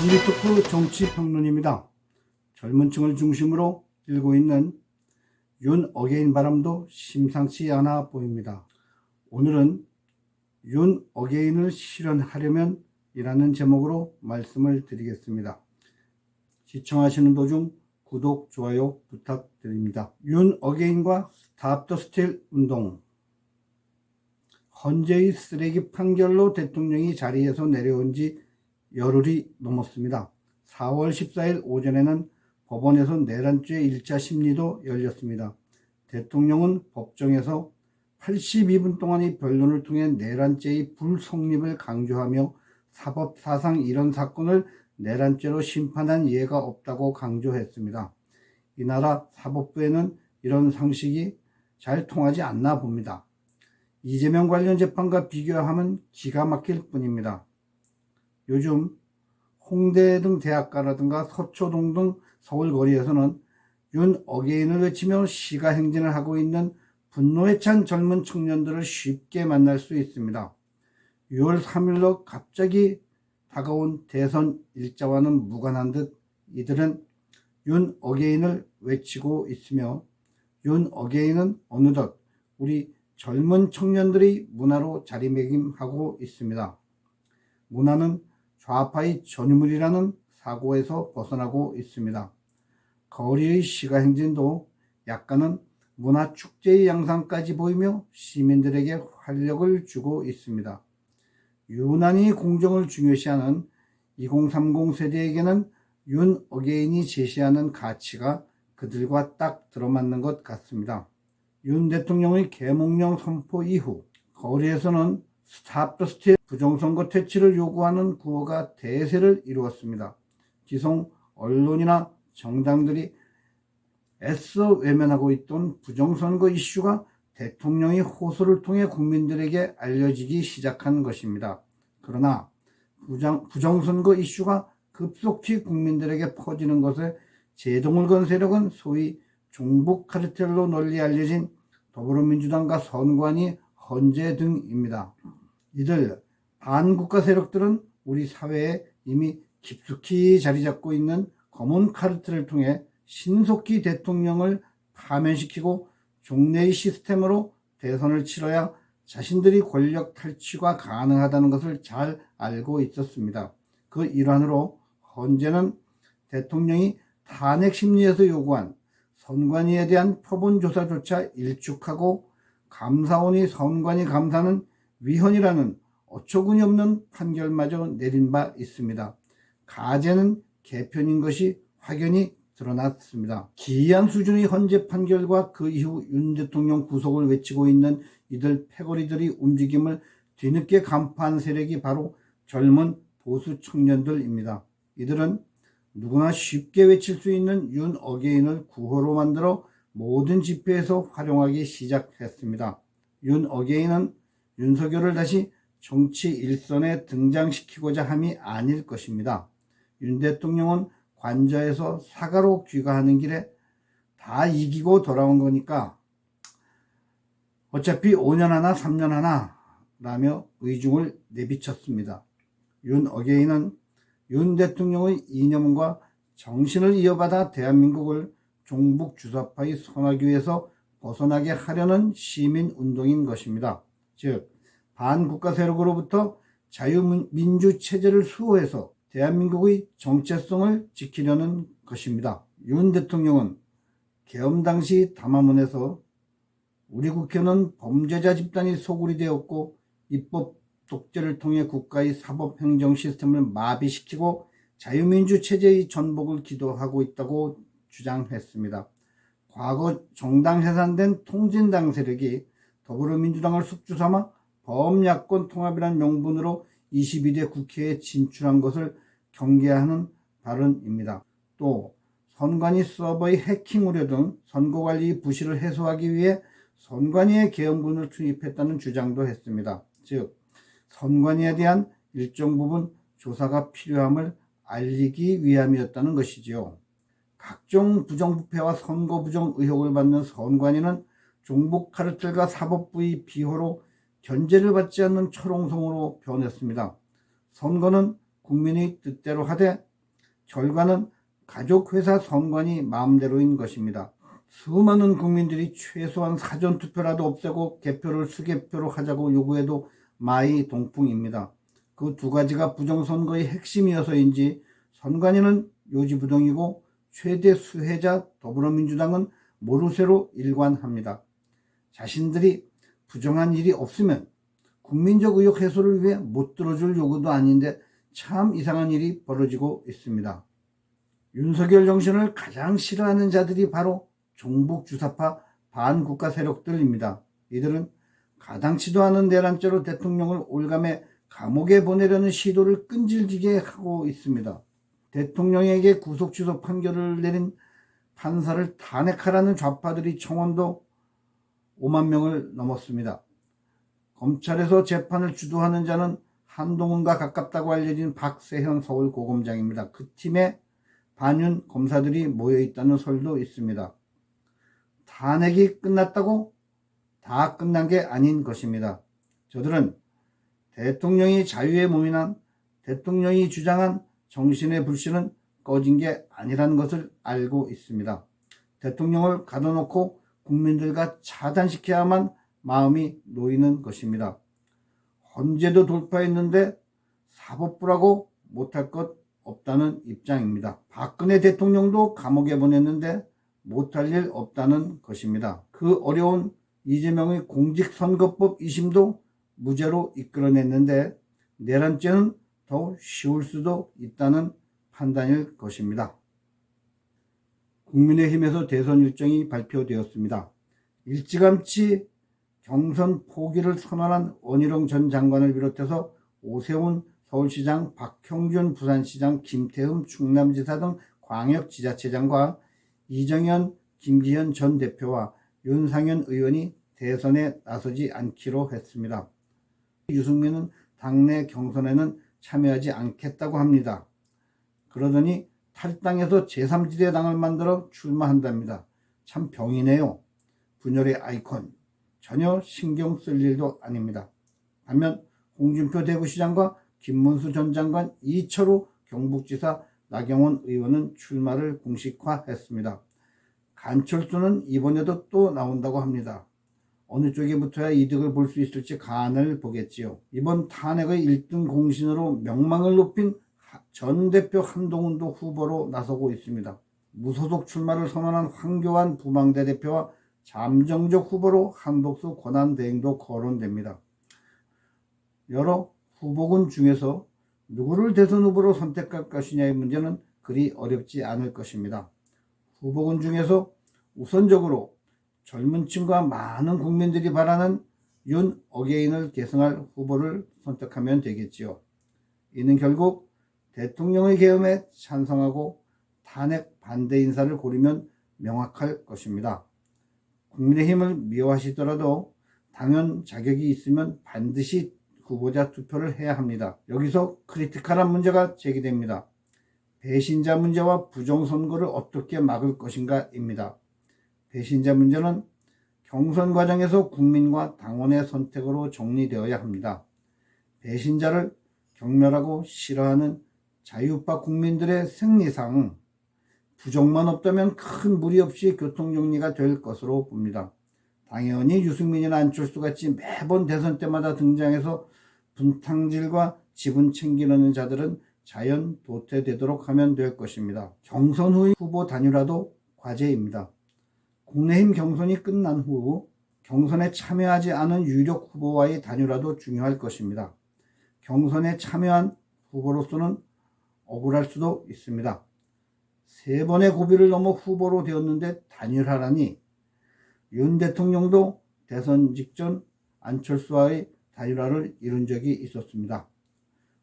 이지리토크 정치평론입니다. 젊은 층을 중심으로 일고 있는 윤 어게인 바람도 심상치 않아 보입니다. 오늘은 윤 어게인을 실현하려면 이라는 제목으로 말씀을 드리겠습니다. 시청하시는 도중 구독, 좋아요 부탁드립니다. 윤 어게인과 스탑 더 스틸 운동. 헌재의 쓰레기 판결로 대통령이 자리에서 내려온 지 열흘이 넘었습니다. 4월 14일 오전에는 법원에서 내란죄 1차 심리도 열렸습니다. 대통령은 법정에서 82분 동안의 변론을 통해 내란죄의 불성립을 강조하며 사법사상 이런 사건을 내란죄로 심판한 예가 없다고 강조했습니다. 이 나라 사법부에는 이런 상식이 잘 통하지 않나 봅니다. 이재명 관련 재판과 비교하면 기가 막힐 뿐입니다. 요즘 홍대 등 대학가라든가 서초동 등 서울 거리에서는 윤 어게인을 외치며 시가행진을 하고 있는 분노에 찬 젊은 청년들을 쉽게 만날 수 있습니다. 6월 3일로 갑자기 다가온 대선 일자와는 무관한 듯 이들은 윤 어게인을 외치고 있으며 윤 어게인은 어느덧 우리 젊은 청년들의 문화로 자리매김하고 있습니다. 문화는 좌파의 전유물이라는 사고에서 벗어나고 있습니다. 거리의 시가행진도 약간은 문화축제의 양상까지 보이며 시민들에게 활력을 주고 있습니다. 유난히 공정을 중요시하는 2030 세대에게는 윤 어게인이 제시하는 가치가 그들과 딱 들어맞는 것 같습니다. 윤 대통령의 계몽령 선포 이후 거리에서는 스탑 더 스틸 부정선거 퇴치를 요구하는 구호가 대세를 이루었습니다. 지속 언론이나 정당들이 애써 외면하고 있던 부정선거 이슈가 대통령의 호소를 통해 국민들에게 알려지기 시작한 것입니다. 그러나 부정선거 이슈가 급속히 국민들에게 퍼지는 것에 제동을 건 세력은 소위 종북 카르텔로 널리 알려진 더불어민주당과 선관위, 헌재 등입니다. 이들 반국가 세력들은 우리 사회에 이미 깊숙이 자리 잡고 있는 검은 카르텔을 통해 신속히 대통령을 파면시키고 종래의 시스템으로 대선을 치러야 자신들이 권력 탈취가 가능하다는 것을 잘 알고 있었습니다. 그 일환으로 헌재는 대통령이 탄핵 심리에서 요구한 선관위에 대한 표본조사조차 일축하고 감사원이 선관위 감사는 위헌이라는 어처구니 없는 판결마저 내린 바 있습니다. 가제는 개편인 것이 확연히 드러났습니다. 기이한 수준의 헌재 판결과 그 이후 윤 대통령 구속을 외치고 있는 이들 패거리들의 움직임을 뒤늦게 간파한 세력이 바로 젊은 보수 청년들입니다. 이들은 누구나 쉽게 외칠 수 있는 윤 어게인을 구호로 만들어 모든 집회에서 활용하기 시작했습니다. 윤 어게인은 윤석열을 다시 정치 일선에 등장시키고자 함이 아닐 것입니다. 윤 대통령은 관저에서 사과로 귀가하는 길에 다 이기고 돌아온 거니까 어차피 5년 하나 3년 하나 라며 의중을 내비쳤습니다. 윤 어게인은 윤 대통령의 이념과 정신을 이어받아 대한민국을 종북 주사파의 손아귀에서 벗어나게 하려는 시민운동인 것입니다. 즉 반국가 세력으로부터 자유민주 체제를 수호해서 대한민국의 정체성을 지키려는 것입니다. 윤 대통령은 계엄 당시 담화문에서 우리 국회는 범죄자 집단이 소굴이 되었고 입법 독재를 통해 국가의 사법행정 시스템을 마비시키고 자유민주 체제의 전복을 기도하고 있다고 주장했습니다. 과거 정당 해산된 통진당 세력이 더불어민주당을 숙주삼아 범야권 통합이라는 명분으로 22대 국회에 진출한 것을 경계하는 발언입니다. 또 선관위 서버의 해킹 우려 등 선거관리 부실을 해소하기 위해 선관위에 계엄군을 투입했다는 주장도 했습니다. 즉 선관위에 대한 일정 부분 조사가 필요함을 알리기 위함이었다는 것이지요. 각종 부정부패와 선거부정 의혹을 받는 선관위는 종북 카르텔과 사법부의 비호로 견제를 받지 않는 철옹성으로 변했습니다. 선거는 국민의 뜻대로 하되 결과는 가족회사 선관위 마음대로인 것입니다. 수많은 국민들이 최소한 사전투표라도 없애고 개표를 수개표로 하자고 요구해도 마이 동풍입니다. 그 두 가지가 부정선거의 핵심이어서인지 선관위는 요지부동이고 최대 수혜자 더불어민주당은 모르쇠로 일관합니다. 자신들이 부정한 일이 없으면 국민적 의혹 해소를 위해 못 들어줄 요구도 아닌데 참 이상한 일이 벌어지고 있습니다. 윤석열 정신을 가장 싫어하는 자들이 바로 종북주사파 반국가 세력들입니다. 이들은 가당치도 않은 내란죄로 대통령을 올감해 감옥에 보내려는 시도를 끈질기게 하고 있습니다. 대통령에게 구속 취소 판결을 내린 판사를 탄핵하라는 좌파들이 청원도 5만 명을 넘었습니다. 검찰에서 재판을 주도하는 자는 한동훈과 가깝다고 알려진 박세현 서울고검장입니다. 그 팀에 반윤 검사들이 모여있다는 설도 있습니다. 탄핵이 끝났다고 다 끝난 게 아닌 것입니다. 저들은 대통령이 자유의 몸이란 대통령이 주장한 정신의 불씨는 꺼진 게 아니라는 것을 알고 있습니다. 대통령을 가둬놓고 국민들과 차단시켜야만 마음이 놓이는 것입니다. 헌재도 돌파했는데 사법부라고 못할 것 없다는 입장입니다. 박근혜 대통령도 감옥에 보냈는데 못할 일 없다는 것입니다. 그 어려운 이재명의 공직선거법 2심도 무죄로 이끌어냈는데 내란죄는 더 쉬울 수도 있다는 판단일 것입니다. 국민의힘에서 대선 일정이 발표되었습니다. 일찌감치 경선 포기를 선언한 원희룡 전 장관을 비롯해서 오세훈 서울시장, 박형준 부산시장, 김태흠 충남지사 등 광역지자체장과 이정현, 김기현 전 대표와 윤상현 의원이 대선에 나서지 않기로 했습니다. 유승민은 당내 경선에는 참여하지 않겠다고 합니다. 그러더니 탈당해서 제3지대 당을 만들어 출마한답니다. 참 병이네요. 분열의 아이콘. 전혀 신경 쓸 일도 아닙니다. 반면 홍준표 대구시장과 김문수 전 장관, 이철우 경북지사, 나경원 의원은 출마를 공식화했습니다. 간철수는 이번에도 또 나온다고 합니다. 어느 쪽에 붙어야 이득을 볼 수 있을지 간을 보겠지요. 이번 탄핵의 1등 공신으로 명망을 높인 전 대표 한동훈도 후보로 나서고 있습니다. 무소속 출마를 선언한 황교안 부망대 대표와 잠정적 후보로 한덕수 권한대행도 거론됩니다. 여러 후보군 중에서 누구를 대선 후보로 선택할 것이냐의 문제는 그리 어렵지 않을 것입니다. 후보군 중에서 우선적으로 젊은 층과 많은 국민들이 바라는 윤 어게인을 계승할 후보를 선택하면 되겠지요. 이는 결국 대통령의 계엄에 찬성하고 탄핵 반대 인사를 고르면 명확할 것입니다. 국민의힘을 미워하시더라도 당연 자격이 있으면 반드시 후보자 투표를 해야 합니다. 여기서 크리티컬한 문제가 제기됩니다. 배신자 문제와 부정선거를 어떻게 막을 것인가입니다. 배신자 문제는 경선 과정에서 국민과 당원의 선택으로 정리되어야 합니다. 배신자를 경멸하고 싫어하는 자유파 국민들의 생리상 부정만 없다면 큰 무리 없이 교통정리가 될 것으로 봅니다. 당연히 유승민이나 안철수 같이 매번 대선 때마다 등장해서 분탕질과 지분 챙기려는 자들은 자연 도태되도록 하면 될 것입니다. 경선 후의 후보 단일화도 과제입니다. 국내힘 경선이 끝난 후 경선에 참여하지 않은 유력 후보와의 단일화도 중요할 것입니다. 경선에 참여한 후보로서는 억울할 수도 있습니다. 3번의 고비를 넘어 후보로 되었는데 단일화라니. 윤 대통령도 대선 직전 안철수와의 단일화를 이룬 적이 있었습니다.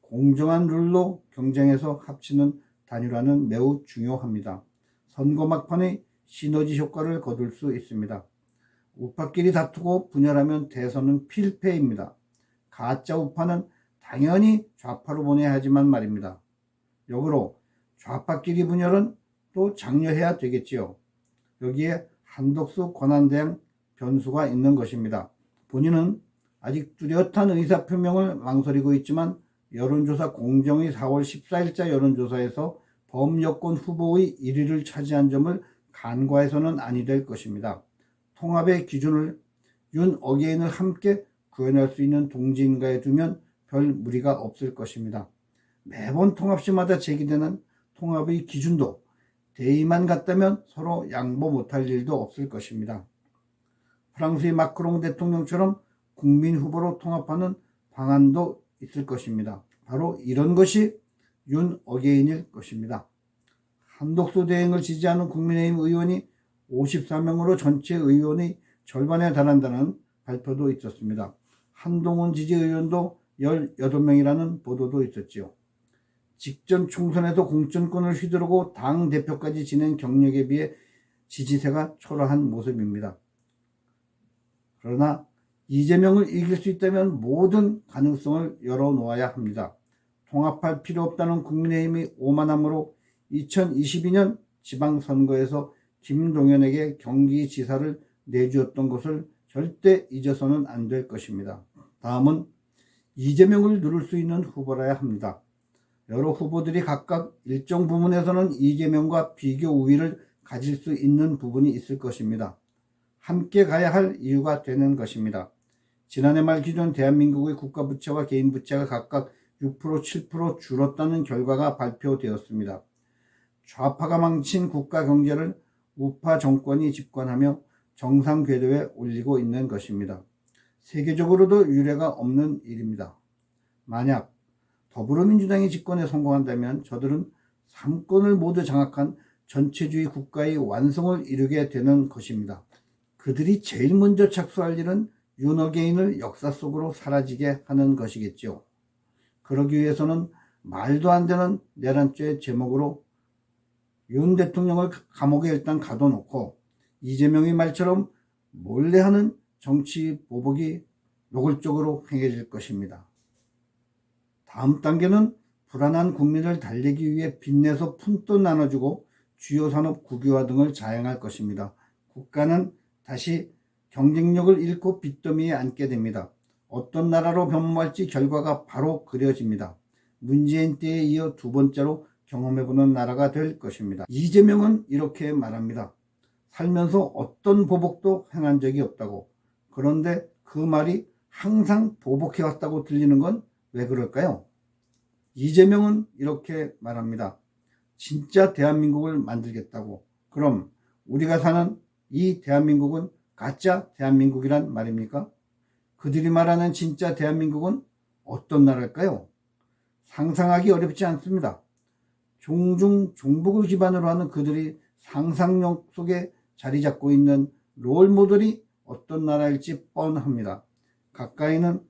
공정한 룰로 경쟁해서 합치는 단일화는 매우 중요합니다. 선거 막판의 시너지 효과를 거둘 수 있습니다. 우파끼리 다투고 분열하면 대선은 필패입니다. 가짜 우파는 당연히 좌파로 보내야 하지만 말입니다. 역으로 좌파끼리 분열은 또 장려해야 되겠지요. 여기에 한덕수 권한대행 변수가 있는 것입니다. 본인은 아직 뚜렷한 의사표명을 망설이고 있지만 여론조사 공정의 4월 14일자 여론조사에서 범여권 후보의 1위를 차지한 점을 간과해서는 아니 될 것입니다. 통합의 기준을 윤 어게인을 함께 구현할 수 있는 동지인가에 두면 별 무리가 없을 것입니다. 매번 통합 시마다 제기되는 통합의 기준도 대의만 같다면 서로 양보 못할 일도 없을 것입니다. 프랑스의 마크롱 대통령처럼 국민 후보로 통합하는 방안도 있을 것입니다. 바로 이런 것이 윤 어게인일 것입니다. 한독수 대행을 지지하는 국민의힘 의원이 54명으로 전체 의원의 절반에 달한다는 발표도 있었습니다. 한동훈 지지의원도 18명이라는 보도도 있었지요. 직전 총선에서 공천권을 휘두르고 당대표까지 지낸 경력에 비해 지지세가 초라한 모습입니다. 그러나 이재명을 이길 수 있다면 모든 가능성을 열어놓아야 합니다. 통합할 필요 없다는 국민의힘이 오만함으로 2022년 지방선거에서 김동연에게 경기지사를 내주었던 것을 절대 잊어서는 안 될 것입니다. 다음은 이재명을 누를 수 있는 후보라야 합니다. 여러 후보들이 각각 일정 부분에서는 이재명과 비교 우위를 가질 수 있는 부분이 있을 것입니다. 함께 가야 할 이유가 되는 것입니다. 지난해 말 기준 대한민국의 국가부채와 개인부채가 각각 6%, 7% 줄었다는 결과가 발표되었습니다. 좌파가 망친 국가 경제를 우파 정권이 집권하며 정상 궤도에 올리고 있는 것입니다. 세계적으로도 유례가 없는 일입니다. 만약 더불어민주당이 집권에 성공한다면 저들은 3권을 모두 장악한 전체주의 국가의 완성을 이루게 되는 것입니다. 그들이 제일 먼저 착수할 일은 윤 어게인을 역사 속으로 사라지게 하는 것이겠죠. 그러기 위해서는 말도 안 되는 내란죄 제목으로 윤 대통령을 감옥에 일단 가둬놓고 이재명의 말처럼 몰래 하는 정치 보복이 노골적으로 행해질 것입니다. 다음 단계는 불안한 국민을 달래기 위해 빚내서 푼돈 나눠주고 주요 산업 국유화 등을 자행할 것입니다. 국가는 다시 경쟁력을 잃고 빚더미에 앉게 됩니다. 어떤 나라로 변모할지 결과가 바로 그려집니다. 문재인 때에 이어 두 번째로 경험해보는 나라가 될 것입니다. 이재명은 이렇게 말합니다. 살면서 어떤 보복도 행한 적이 없다고. 그런데 그 말이 항상 보복해왔다고 들리는 건 왜 그럴까요? 이재명은 이렇게 말합니다. 진짜 대한민국을 만들겠다고. 그럼 우리가 사는 이 대한민국은 가짜 대한민국이란 말입니까? 그들이 말하는 진짜 대한민국은 어떤 나라일까요? 상상하기 어렵지 않습니다. 종중 종북을 기반으로 하는 그들이 상상력 속에 자리 잡고 있는 롤 모델이 어떤 나라일지 뻔합니다. 가까이는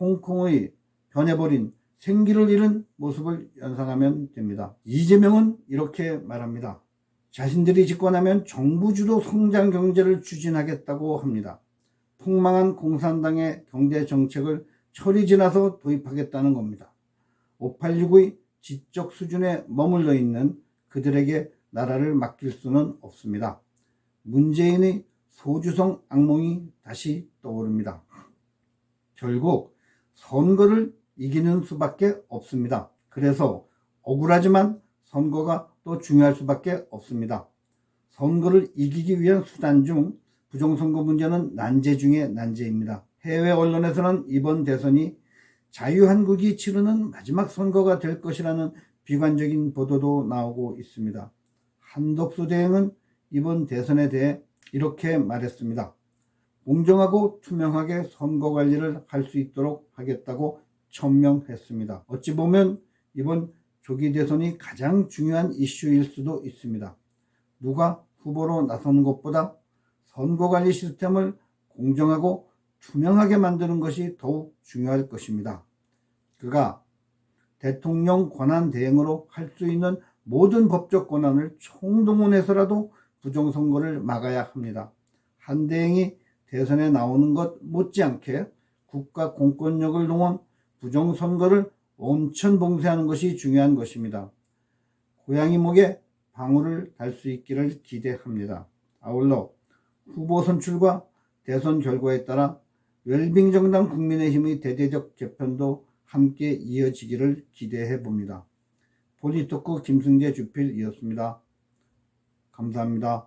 홍콩의 변해버린 생기를 잃은 모습을 연상하면 됩니다. 이재명은 이렇게 말합니다. 자신들이 집권하면 정부 주도 성장 경제를 추진하겠다고 합니다. 폭망한 공산당의 경제 정책을 철이 지나서 도입하겠다는 겁니다. 586의 지적 수준에 머물러 있는 그들에게 나라를 맡길 수는 없습니다. 문재인의 소주성 악몽이 다시 떠오릅니다. 결국 선거를 이기는 수밖에 없습니다. 그래서 억울하지만 선거가 또 중요할 수밖에 없습니다. 선거를 이기기 위한 수단 중 부정선거 문제는 난제 중의 난제입니다. 해외 언론에서는 이번 대선이 자유한국이 치르는 마지막 선거가 될 것이라는 비관적인 보도도 나오고 있습니다. 한덕수 대행은 이번 대선에 대해 이렇게 말했습니다. 공정하고 투명하게 선거 관리를 할 수 있도록 하겠다고 천명했습니다. 어찌 보면 이번 조기 대선이 가장 중요한 이슈일 수도 있습니다. 누가 후보로 나서는 것보다 선거관리 시스템을 공정하고 투명하게 만드는 것이 더욱 중요할 것입니다. 그가 대통령 권한 대행으로 할 수 있는 모든 법적 권한을 총동원해서라도 부정선거를 막아야 합니다. 한 대행이 대선에 나오는 것 못지않게 국가 공권력을 동원 부정선거를 온천 봉쇄하는 것이 중요한 것입니다. 고양이 목에 방울을 달 수 있기를 기대합니다. 아울러 후보 선출과 대선 결과에 따라 웰빙 정당 국민의힘의 대대적 개편도 함께 이어지기를 기대해 봅니다. 보리토크 김승재 주필이었습니다. 감사합니다.